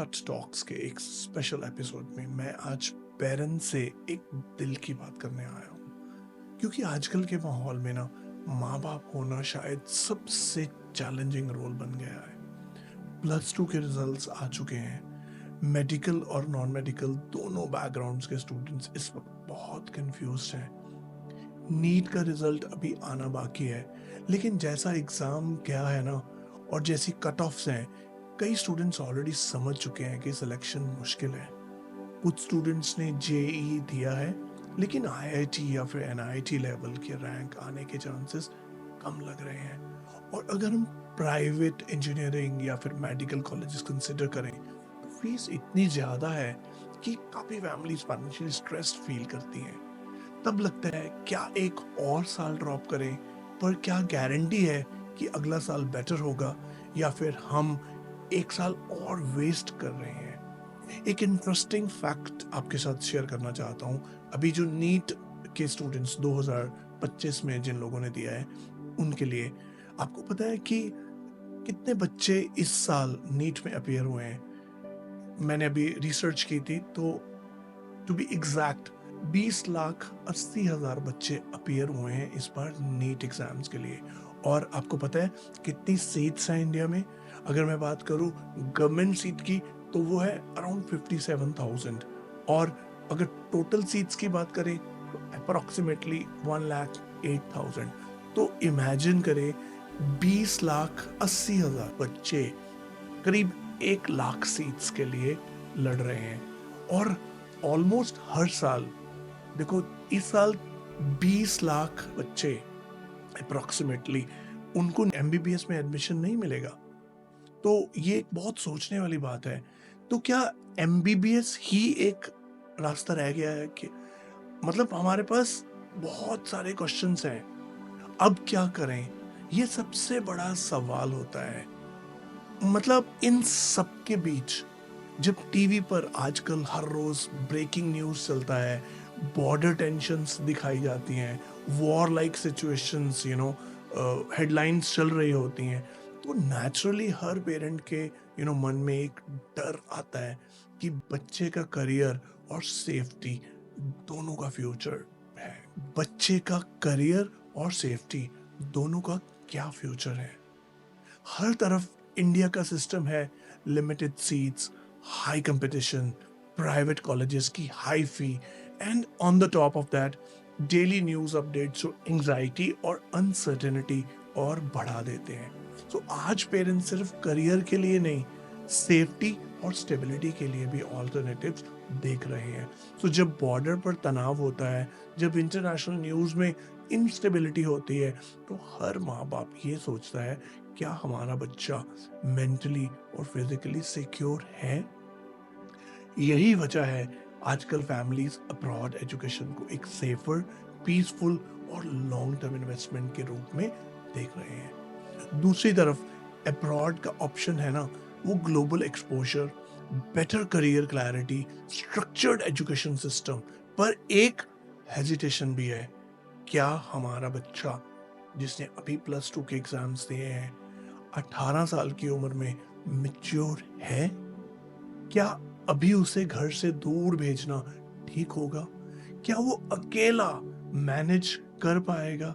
हट टॉक्स के एक स्पेशल एपिसोड में मैं आज पेरेंट्स से एक दिल की बात करने आया हूँ, क्योंकि आजकल के माहौल में ना माँ बाप होना शायद सबसे चैलेंजिंग रोल बन गया है। +2 के रिजल्ट्स आ चुके हैं। मेडिकल और नॉन मेडिकल दोनों बैकग्राउंड्स के स्टूडेंट्स इस वक्त बहुत कंफ्यूज्ड हैं। नीट का रिजल्ट अभी आना बाकी है, लेकिन जैसा एग्जाम गया है ना और जैसी कट ऑफ्स हैं, कई स्टूडेंट्स ऑलरेडी समझ चुके हैं कि सिलेक्शन मुश्किल है। कुछ स्टूडेंट्स ने जेई दिया है, लेकिन आईआईटी या फिर एनआईटी लेवल के रैंक आने के चांसेस कम लग रहे हैं। और अगर हम प्राइवेट इंजीनियरिंग या फिर मेडिकल कॉलेजेस कंसिडर करें तो फीस इतनी ज़्यादा है कि काफ़ी फैमिलीज फाइनेंशियली स्ट्रेस्ड फील करती हैं। तब लगता है क्या एक और साल ड्रॉप करें, पर क्या गारंटी है कि अगला साल बेटर होगा, या फिर हम एक साल और वेस्ट कर रहे हैं। एक इंटरेस्टिंग फैक्ट आपके साथ शेयर करना चाहता हूँ। अभी जो नीट के स्टूडेंट्स 2025 में जिन लोगों ने दिया है उनके लिए, आपको पता है कि कितने बच्चे इस साल नीट में अपियर हुए हैं? मैंने अभी रिसर्च की थी, तो टू बी एग्जैक्ट 20,80,000 बच्चे अपियर हुए हैं इस बार नीट एग्जाम्स के लिए। और आपको पता है कितनी सीट्स हैं इंडिया में? अगर मैं बात करूं गवर्नमेंट सीट की तो वो है अराउंड 57,000, और अगर टोटल सीट्स की बात करें तो अप्रोक्सीमेटली 1,08,000। तो इमेजिन करें 20,80,000 बच्चे करीब 1 लाख सीट्स के लिए लड़ रहे हैं। और ऑलमोस्ट हर साल, देखो इस साल 20 लाख बच्चे अप्रोक्सीमेटली उनको एमबीबीएस में एडमिशन नहीं मिलेगा। तो ये एक बहुत सोचने वाली बात है। तो क्या एमबीबीएस ही एक रास्ता रह गया है? कि मतलब हमारे पास बहुत सारे क्वेश्चंस हैं, अब क्या करें? ये सबसे बड़ा सवाल होता है। मतलब इन सब के बीच जब टीवी पर आजकल हर रोज ब्रेकिंग न्यूज़ चलता है, बॉर्डर टेंशन्स दिखाई जाती हैं, वॉर लाइक सिचुएशंस, हेडलाइंस चल रही होती हैं, तो नेचुरली हर पेरेंट के मन में एक डर आता है कि बच्चे का करियर और सेफ्टी दोनों का फ्यूचर है। बच्चे का करियर और सेफ्टी दोनों का क्या फ्यूचर है? हर तरफ इंडिया का सिस्टम है, limited seats, high competition, private colleges की high fee, and on the top of that daily news updates जो एंजाइटी और अनसर्टेनिटी और बढ़ा देते हैं। तो आज पेरेंट्स सिर्फ करियर के लिए नहीं, सेफ्टी और स्टेबिलिटी के लिए भी ऑल्टरनेटिव्स देख रहे हैं। तो जब बॉर्डर पर तनाव होता है, जब इंटरनेशनल न्यूज में इंस्टेबिलिटी होती है, तो हर माँ बाप ये सोचता है क्या हमारा बच्चा मेंटली और फिजिकली सिक्योर है? यही वजह है आजकल फैमिलीज अब्रॉड एजुकेशन को एक सेफर, पीसफुल और लॉन्ग टर्म इन्वेस्टमेंट के रूप में देख रहे हैं। दूसरी तरफ अब्रॉड का ऑप्शन है ना, वो global exposure, better career clarity, structured education system. पर एक हेजिटेशन भी है, क्या हमारा बच्चा जिसने अभी +2 के एग्जाम्स दिए हैं 18 साल की उम्र में मैच्योर है? क्या अभी उसे घर से दूर भेजना ठीक होगा? क्या वो अकेला मैनेज कर पाएगा?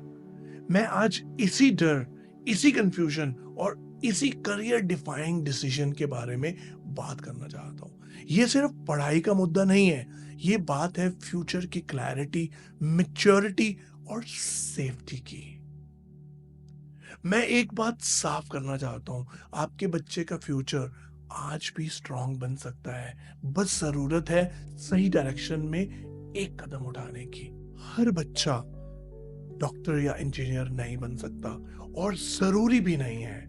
मैं आज इसी डर, इसी कंफ्यूजन और इसी करियर डिफाइनिंग डिसीजन के बारे में बात करना चाहता हूँ। ये सिर्फ पढ़ाई का मुद्दा नहीं है, ये बात है फ्यूचर की क्लैरिटी, मैच्योरिटी और सेफ्टी की। मैं एक बात साफ करना चाहता हूँ, आपके बच्चे का फ्यूचर आज भी स्ट्रांग बन सकता है। बस जरूरत है सही डायरेक्शन में एक कदम उठाने की। हर बच्चा डॉक्टर या इंजीनियर नहीं बन सकता, और जरूरी भी नहीं है।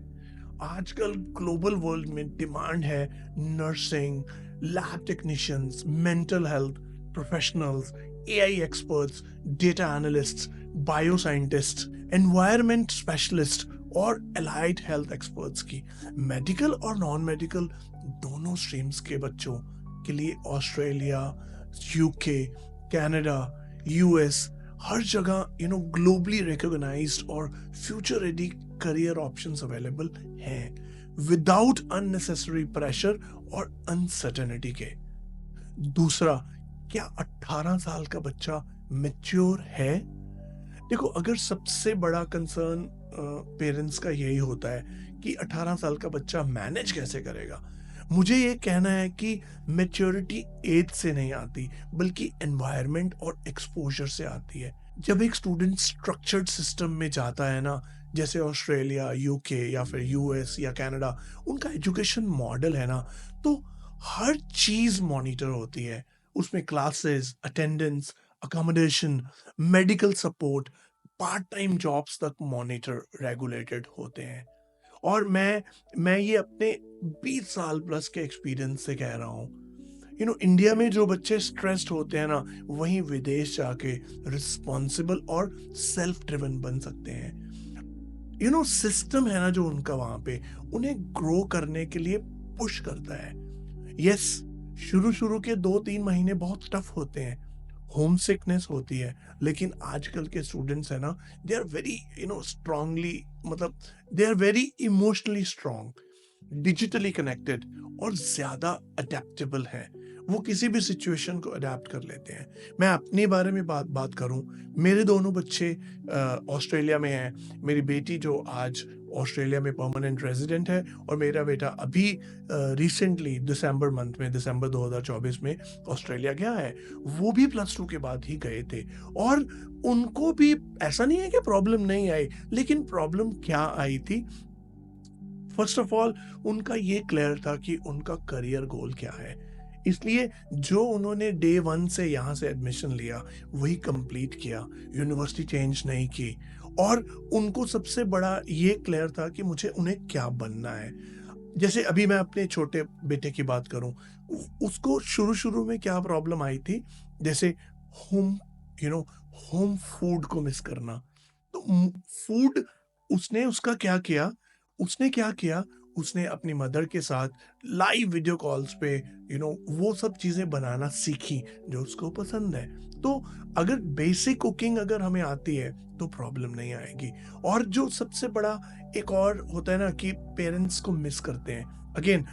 आजकल ग्लोबल वर्ल्ड में डिमांड है nursing, lab technicians, mental health professionals, AI experts, data analysts, bio scientist, environment specialist और एलाइड हेल्थ एक्सपर्ट्स की। मेडिकल और नॉन मेडिकल दोनों स्ट्रीम्स के बच्चों के लिए ऑस्ट्रेलिया, यूके, कनाडा, यूएस, हर जगह ग्लोबली रिकॉग्नाइज्ड और future ready career options available हैं। विदाउट अननेसेसरी प्रेशर और अनसर्टेनिटी के। दूसरा, क्या 18 साल का बच्चा मैच्योर है? देखो, अगर सबसे बड़ा कंसर्न पेरेंट्स का यही होता है कि 18 साल का बच्चा मैनेज कैसे करेगा, मुझे ये कहना है कि मैच्योरिटी एज से नहीं आती, बल्कि एनवायरनमेंट और एक्सपोजर से आती है। जब एक स्टूडेंट स्ट्रक्चर्ड सिस्टम में जाता है ना, जैसे ऑस्ट्रेलिया, यूके या फिर यूएस या कनाडा, उनका एजुकेशन मॉडल है ना, तो हर चीज मॉनिटर होती है। उसमें classes, attendance, accommodation, medical support, part time jobs तक मॉनिटर रेगुलेटेड होते हैं। और मैं ये अपने 20 साल प्लस के एक्सपीरियंस से कह रहा हूँ। इंडिया में जो बच्चे स्ट्रेस्ड होते हैं ना, वहीं विदेश जाके रिस्पॉन्सिबल और सेल्फ ड्रिवन बन सकते हैं। सिस्टम है ना जो उनका वहां पे, उन्हें ग्रो करने के लिए पुश करता है। यस, शुरू शुरू के 2-3 महीने बहुत टफ होते हैं, होम सिकनेस होती है, लेकिन आजकल के स्टूडेंट्स है ना, दे आर वेरी स्ट्रांगली, मतलब they are very emotionally strong, digitally connected और ज्यादा अडेप्टेबल है। वो किसी भी सिचुएशन को अडेप्ट कर लेते हैं। मैं अपने बारे में बात बात करूं, मेरे दोनों बच्चे ऑस्ट्रेलिया में हैं। मेरी बेटी जो आज ऑस्ट्रेलिया में परमानेंट रेजिडेंट है, और मेरा बेटा अभी रिसेंटली दिसंबर 2024 में ऑस्ट्रेलिया गया है। वो भी +2 के बाद ही गए थे, और उनको भी ऐसा नहीं है कि प्रॉब्लम नहीं आई, लेकिन प्रॉब्लम क्या आई थी, फर्स्ट ऑफ ऑल उनका ये क्लियर था कि उनका करियर गोल क्या है। इसलिए जो उन्होंने डे 1 से यहाँ से एडमिशन लिया वही कंप्लीट किया, यूनिवर्सिटी चेंज नहीं की। और उनको सबसे बड़ा ये क्लियर था कि मुझे उन्हें क्या बनना है। जैसे अभी मैं अपने छोटे बेटे की बात करूं, उसको शुरू शुरू में क्या प्रॉब्लम आई थी, जैसे home you know home food को मिस करना। तो फूड, उसने उसका क्या किया, उसने अपनी मदर के साथ लाइव वीडियो कॉल्स पे वो सब चीजें बनाना सीखी जो उसको पसंद है। तो अगर बेसिक कुकिंग अगर हमें आती है तो प्रॉब्लम नहीं आएगी। और जो सबसे बड़ा एक और होता है ना कि पेरेंट्स को मिस करते हैं, अगेन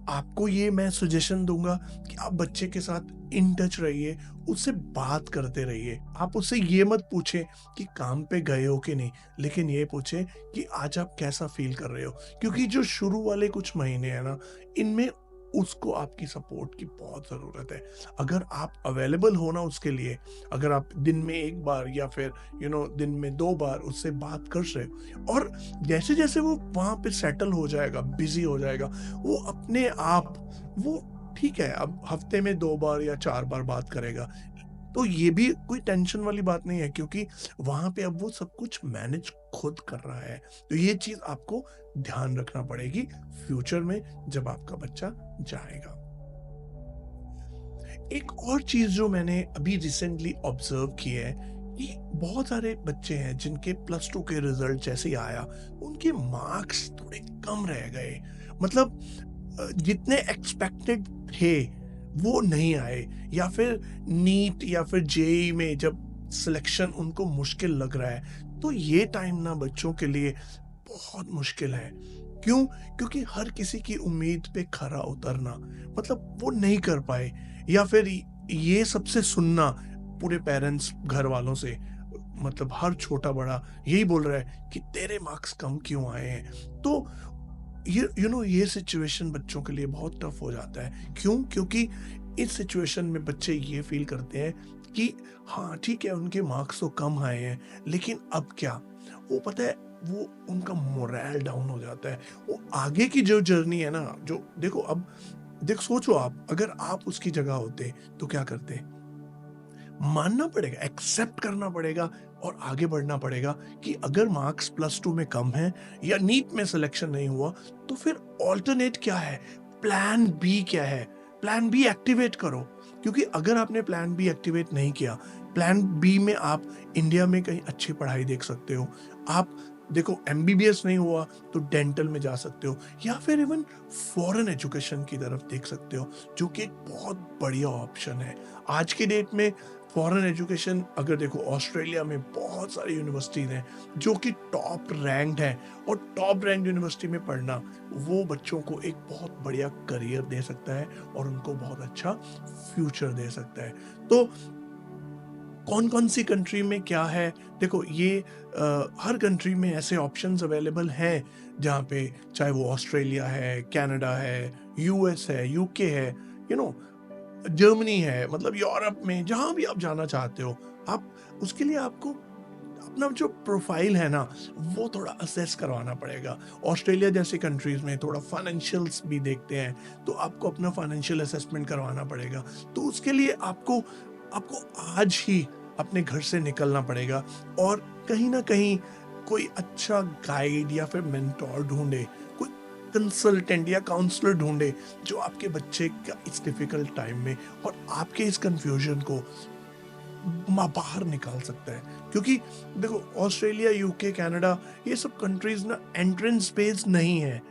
आपको ये मैं सजेशन दूंगा कि आप बच्चे के साथ इन टच रहिए, उससे बात करते रहिए। आप उससे ये मत पूछें कि काम पे गए हो कि नहीं, लेकिन ये पूछें कि आज आप कैसा फील कर रहे हो, क्योंकि जो शुरू वाले कुछ महीने हैं ना, इनमें उसको आपकी सपोर्ट की बहुत ज़रूरत है। अगर आप अवेलेबल हो ना उसके लिए, अगर आप दिन में 1 बार या फिर दिन में 2 बार उससे बात कर रहे हो, और जैसे जैसे वो वहाँ पे सेटल हो जाएगा, बिजी हो जाएगा, वो अपने आप, वो ठीक है, अब हफ्ते में 2 बार या 4 बार बात करेगा, तो ये भी कोई टेंशन वाली बात नहीं है, क्योंकि वहां पे अब वो सब कुछ मैनेज खुद कर रहा है। तो ये चीज आपको ध्यान रखना पड़ेगी फ्यूचर में जब आपका बच्चा जाएगा। एक और चीज जो मैंने अभी रिसेंटली ऑब्जर्व की है कि बहुत सारे बच्चे हैं जिनके +2 के रिजल्ट जैसे ही आया, उनके मार्क्स थोड़े कम रह गए। मतलब जितने एक्सपेक्टेड थे वो नहीं आए, या फिर नीट या फिर जेई में जब सिलेक्शन उनको मुश्किल लग रहा है, तो ये टाइम ना बच्चों के लिए बहुत मुश्किल है। क्यों? क्योंकि हर किसी की उम्मीद पे खरा उतरना, मतलब वो नहीं कर पाए, या फिर ये सबसे सुनना पूरे पेरेंट्स घर वालों से, मतलब हर छोटा बड़ा यही बोल रहा है कि तेरे मार्क्स कम क्यों आए हैं। तो ये सिचुएशन बच्चों के लिए बहुत टफ हो जाता है। क्यों? क्योंकि इस सिचुएशन में बच्चे ये फील करते हैं कि हाँ ठीक है, उनके मार्क्स तो कम आए हैं, लेकिन अब क्या। वो पता है, वो उनका मोरल डाउन हो जाता है। वो आगे की जो जर्नी है ना, जो देखो सोचो, आप अगर आप उसकी जगह होते तो क्या करते। मानना पड़ेगा, एक्सेप्ट करना पड़ेगा और आगे बढ़ना पड़ेगा कि अगर मार्क्स +2 में कम है या नीट में सिलेक्शन नहीं हुआ, तो फिर ऑल्टरनेट क्या है, प्लान बी क्या है। प्लान बी एक्टिवेट करो, क्योंकि अगर आपने प्लान बी एक्टिवेट नहीं किया, प्लान बी में आप इंडिया में कहीं अच्छी पढ़ाई देख सकते हो। आप देखो, एमबीबीएस नहीं हुआ तो डेंटल में जा सकते हो, या फिर इवन फॉरेन एजुकेशन की तरफ देख सकते हो, जो कि एक बहुत बढ़िया ऑप्शन है आज के डेट में। फॉरेन एजुकेशन अगर देखो, ऑस्ट्रेलिया में बहुत सारी यूनिवर्सिटीज हैं जो कि टॉप रैंक्ड है, और टॉप रैंक यूनिवर्सिटी में पढ़ना वो बच्चों को एक बहुत बढ़िया करियर दे सकता है और उनको बहुत अच्छा फ्यूचर दे सकता है। तो कौन कौन सी कंट्री में क्या है, देखो ये हर कंट्री में ऐसे ऑप्शंस अवेलेबल हैं जहाँ पे, चाहे वो ऑस्ट्रेलिया है, कनाडा है, यूएस है, यूके है, यू नो जर्मनी है, मतलब यूरोप में जहां भी आप जाना चाहते हो, आप उसके लिए आपको अपना जो प्रोफाइल है ना वो थोड़ा असेस करवाना पड़ेगा। ऑस्ट्रेलिया जैसी कंट्रीज में थोड़ा फाइनेंशियल्स भी देखते हैं, तो आपको अपना फाइनेंशियल असेसमेंट करवाना पड़ेगा। तो उसके लिए आपको आपको आज ही अपने घर से निकलना पड़ेगा और कहीं ना कहीं कोई अच्छा गाइड या फिर मेंटोर ढूंढे, कोई कंसल्टेंट या काउंसलर ढूंढे जो आपके बच्चे का इस डिफिकल्ट टाइम में और आपके इस कंफ्यूजन को बाहर निकाल सकता है। क्योंकि देखो, ऑस्ट्रेलिया, यूके, कनाडा, ये सब कंट्रीज ना एंट्रेंस बेस्ड नहीं है।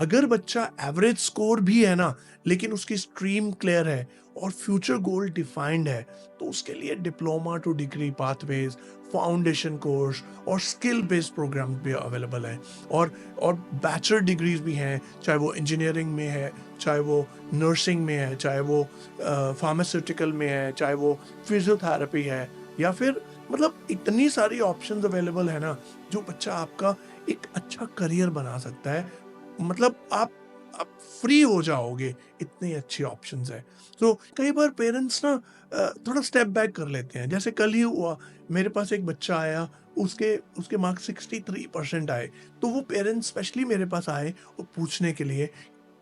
अगर बच्चा एवरेज स्कोर भी है ना, लेकिन उसकी स्ट्रीम क्लियर है और फ्यूचर गोल डिफाइंड है, तो उसके लिए diploma two degree pathways, foundation course और स्किल बेस्ड प्रोग्राम भी अवेलेबल है। और बैचलर डिग्रीज भी हैं, चाहे वो इंजीनियरिंग में है, चाहे वो नर्सिंग में है, चाहे वो फार्मास्यूटिकल में है, चाहे वो फिजियोथेरेपी है, या फिर मतलब इतनी सारी ऑप्शंस अवेलेबल है ना जो बच्चा आपका एक अच्छा करियर बना सकता है। मतलब आप फ्री हो जाओगे, इतनी अच्छी ऑप्शंस है। तो कई बार पेरेंट्स ना थोड़ा स्टेप बैक कर लेते हैं। जैसे कल ही हुआ, मेरे पास एक बच्चा आया, उसके उसके मार्क्स 63% आए। तो वो पेरेंट्स स्पेशली मेरे पास आए और पूछने के लिए,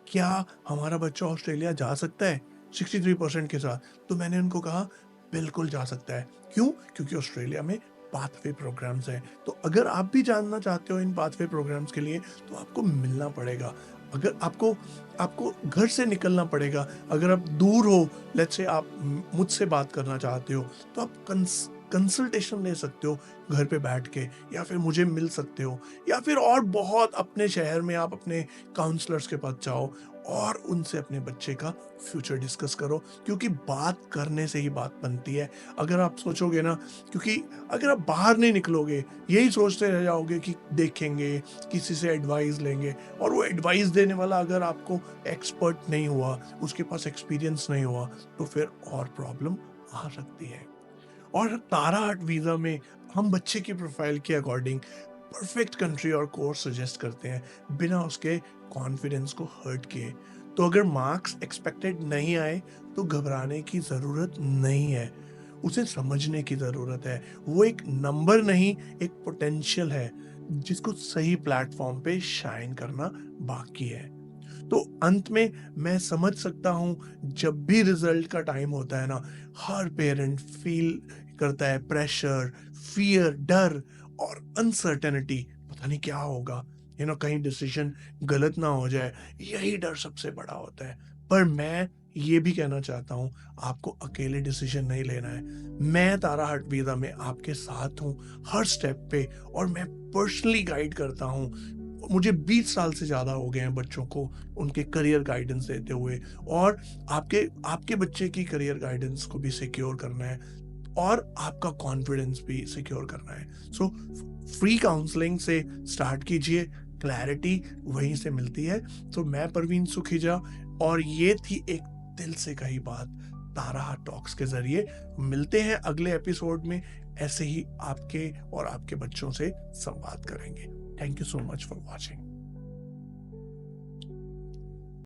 क्या हमारा बच्चा ऑस्ट्रेलिया जा सकता है 63% के साथ? तो मैंने उनको कहा बिल्कुल जा सकता है। क्यों? क्योंकि ऑस्ट्रेलिया में पाथवे प्रोग्राम्स हैं। तो अगर आप भी जानना चाहते हो इन पाथवे प्रोग्राम्स के लिए, तो आपको मिलना पड़ेगा। अगर आपको आपको घर से निकलना पड़ेगा। अगर आप दूर हो, लेट्स से आप मुझसे बात करना चाहते हो, तो आप कंसल्टेशन ले सकते हो घर पे बैठ के, या फिर मुझे मिल सकते हो, या फिर और बहुत अपने शहर में आप अपने काउंसलर्स के पास जाओ और उनसे अपने बच्चे का फ्यूचर डिस्कस करो। क्योंकि बात करने से ही बात बनती है। अगर आप सोचोगे ना, क्योंकि अगर आप बाहर नहीं निकलोगे, यही सोचते रह जाओगे कि देखेंगे, किसी से एडवाइस लेंगे, और वो एडवाइस देने वाला अगर आपको एक्सपर्ट नहीं हुआ, उसके पास एक्सपीरियंस नहीं हुआ, तो फिर और प्रॉब्लम आ सकती है। और तारा हट वीज़ा में हम बच्चे की प्रोफाइल के अकॉर्डिंग परफेक्ट कंट्री और कोर्स सजेस्ट करते हैं, बिना उसके कॉन्फिडेंस को हर्ट किए। तो अगर मार्क्स एक्सपेक्टेड नहीं आए तो घबराने की ज़रूरत नहीं है, उसे समझने की ज़रूरत है। वो एक नंबर नहीं, एक पोटेंशियल है जिसको सही प्लेटफॉर्म पे शाइन करना बाकी है। तो अंत में मैं समझ सकता हूँ, जब भी रिजल्ट का टाइम होता है ना, हर पेरेंट फील करता है प्रेशर, फियर, डर और अनसर्टेनिटी। पता नहीं क्या होगा, कहीं डिसीजन गलत ना हो जाए, यही डर सबसे बड़ा होता है। पर मैं ये भी कहना चाहता हूँ, आपको अकेले डिसीजन नहीं लेना है। मैं तारा हट वीज़ा में आपके साथ हूँ हर स्टेप पे, और मैं पर्सनली गाइड करता हूँ। मुझे 20 साल से ज़्यादा हो गए हैं बच्चों को उनके करियर गाइडेंस देते हुए, और आपके आपके बच्चे की करियर गाइडेंस को भी सिक्योर करना है और आपका कॉन्फिडेंस भी सिक्योर करना है। सो फ्री काउंसलिंग से स्टार्ट कीजिए, क्लैरिटी वहीं से मिलती है। तो मैं परवीन सुखीजा, और ये थी एक दिल से कही बात तारा टॉक्स के जरिए। मिलते हैं अगले एपिसोड में, ऐसे ही आपके और आपके बच्चों से संवाद करेंगे। Thank you so much for watching.